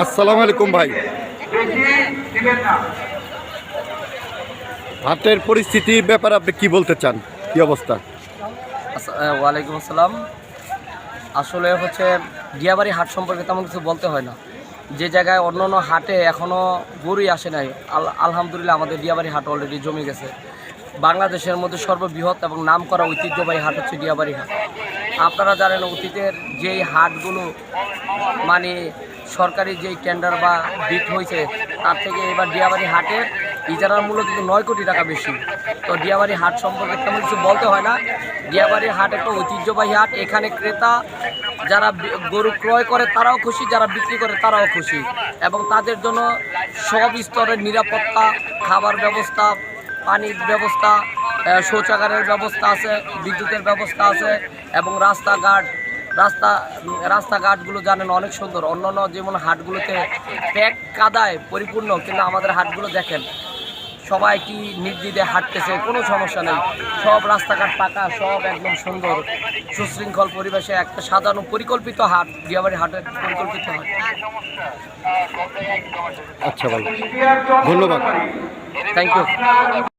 আসসালামু আলাইকুম ভাই। হাটের পরিস্থিতির ব্যাপারে আপনি কি বলতে চান, কি অবস্থা? ওয়ালাইকুম আসসালাম। আসলে হচ্ছে দিয়াবাড়ি হাট সম্পর্কে তেমন কিছু বলতে হয় না। যে জায়গায় অন্য অন্য হাটে এখনও গরুই আসে নাই, আলহামদুলিল্লাহ আমাদের দিয়াবাড়ি হাট অলরেডি জমে গেছে। বাংলাদেশের মধ্যে সর্ববৃহৎ এবং নামকরা ঐতিহ্যবাহী হাট হচ্ছে দিয়াবাড়ি হাট। আপনারা জানেন অতীতের যেই হাটগুলো মানে সরকারি যেই টেন্ডার বা বিট হয়েছে তার থেকে এবার দিয়াবাড়ি হাটের ইজারার মূল্য কিন্তু 9 কোটি টাকা বেশি। তো দিয়াবাড়ি হাট সম্পর্কে তেমন কিছু বলতে হয় না। দিয়াবাড়ি হাট একটা ঐতিহ্যবাহী হাট। এখানে ক্রেতা যারা গরু ক্রয় করে তারাও খুশি, যারা বিক্রি করে তারাও খুশি, এবং তাদের জন্য সব স্তরের নিরাপত্তা, খাবার ব্যবস্থা, পানির ব্যবস্থা, শৌচাগারের ব্যবস্থা আছে, বিদ্যুতের ব্যবস্থা আছে, এবং রাস্তাঘাটগুলো জানেন অনেক সুন্দর। অন্যান্য যেমন হাটগুলোতে প্যাক কাদায় পরিপূর্ণ, কিন্তু আমাদের হাটগুলো দেখেন সবাই কি নির্দ্বিধে হাঁটতেছে, কোনো সমস্যা নেই। সব রাস্তাঘাট পাকা, সব একদম সুন্দর সুশৃঙ্খল পরিবেশে একটা সাজানো পরিকল্পিত হাট, দিয়াবাড়ি হাটের পরিকল্পিত হাট। আচ্ছা ভালো, ধন্যবাদ। Thank you.